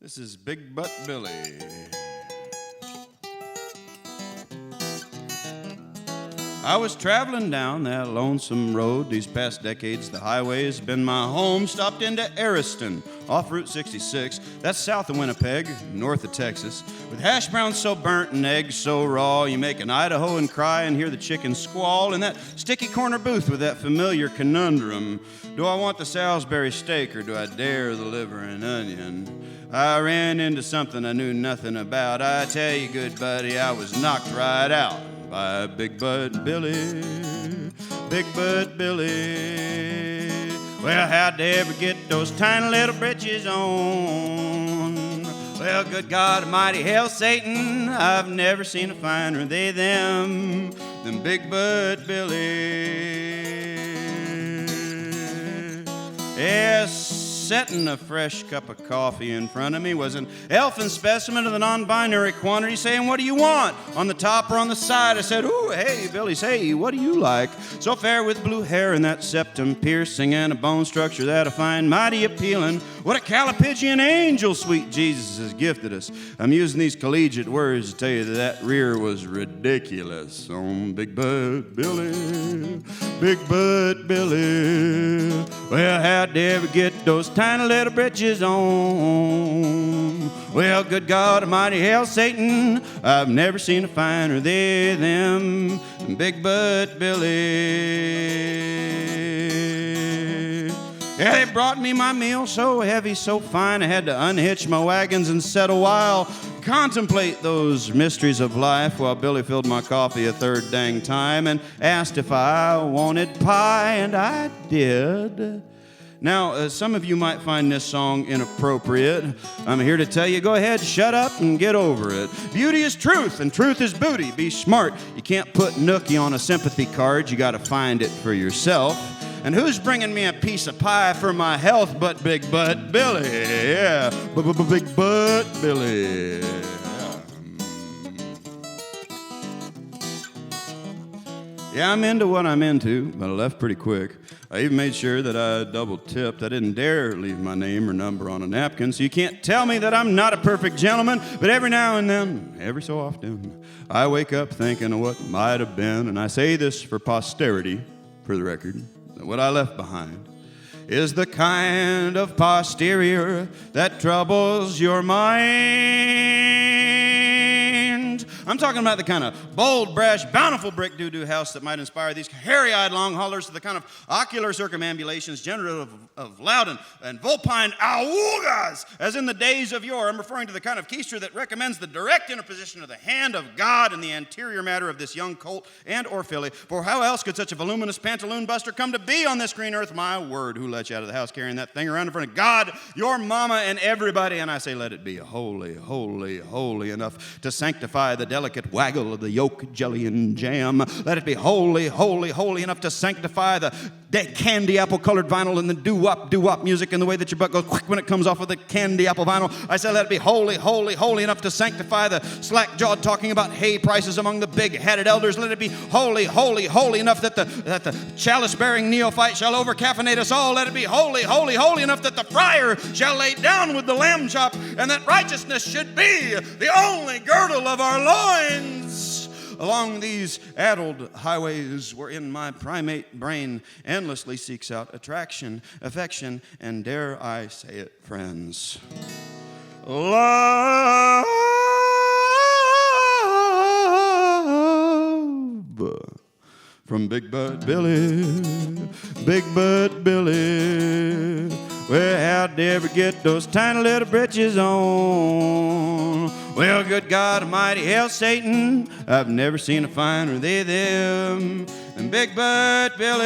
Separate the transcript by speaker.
Speaker 1: This is Big Butt Billy. I was traveling down that lonesome road these past decades. The highway's been my home. Stopped into Ariston off Route 66. That's south of Winnipeg, north of Texas. With hash browns so burnt and eggs so raw, you make an Idahoan cry and hear the chickens squall. In that sticky corner booth with that familiar conundrum, do I want the Salisbury steak or do I dare the liver and onion? I ran into something I knew nothing about. I tell you, good buddy, I was knocked right out by Big Butt Billy, Big Butt Billy. Well, how'd they ever get those tiny little britches on? Well, good God Almighty, hell, Satan, I've never seen a finer they them than Big Butt Billy. Yes, setting a fresh cup of coffee in front of me was an elfin specimen of the non-binary quantity saying, what do you want? On the top or on the side? I said, ooh, hey, Billy, say, what do you like? So fair with blue hair and that septum piercing and a bone structure that I find mighty appealing. What a calipigian angel sweet Jesus has gifted us. I'm using these collegiate words to tell you that rear was ridiculous on Big Butt Billy, Big Butt Billy. Well, how'd they ever get those tiny little britches on? Well, good God Almighty, hell, Satan, I've never seen a finer they them than Big Butt Billy. Yeah, they brought me my meal so heavy, so fine, I had to unhitch my wagons and set a while, contemplate those mysteries of life while Billy filled my coffee a third dang time and asked if I wanted pie, and I did. Now, some of you might find this song inappropriate. I'm here to tell you, go ahead, shut up and get over it. Beauty is truth, and truth is booty. Be smart. You can't put nookie on a sympathy card. You got to find it for yourself. And who's bringing me a piece of pie for my health but Big Butt Billy? Yeah, Big Butt Billy. Yeah, I'm into what I'm into, but I left pretty quick. I even made sure that I double tipped. I didn't dare leave my name or number on a napkin, so you can't tell me that I'm not a perfect gentleman. But every now and then, every so often, I wake up thinking of what might have been, and I say this for posterity, for the record, that what I left behind is the kind of posterior that troubles your mind. I'm talking about the kind of bold, brash, bountiful brick doo-doo house that might inspire these hairy-eyed long haulers to the kind of ocular circumambulations generative of loud and vulpine awoogas, as in the days of yore. I'm referring to the kind of keister that recommends the direct interposition of the hand of God in the anterior matter of this young colt and or filly. For how else could such a voluminous pantaloon buster come to be on this green earth? My word, who let you out of the house carrying that thing around in front of God, your mama, and everybody? And I say, let it be holy, holy, holy enough to sanctify the delicate waggle of the yolk, jelly, and jam. Let it be holy, holy, holy enough to sanctify the candy apple-colored vinyl and the doo-wop music and the way that your butt goes quick when it comes off of the candy apple vinyl. I said let it be holy, holy, holy enough to sanctify the slack-jawed talking about hay prices among the big-headed elders. Let it be holy, holy, holy enough that the chalice-bearing neophyte shall over-caffeinate us all. Let it be holy, holy, holy enough that the friar shall lay down with the lamb chop, and that righteousness should be the only girdle of our loins. Along these addled highways wherein my primate brain endlessly seeks out attraction, affection, and dare I say it, friends, love. From Big Butt Billy, Big Butt Billy. Well, how'd they ever get those tiny little britches on? Well, good God Almighty, hell, Satan, I've never seen a finer they them than Big Butt Billy.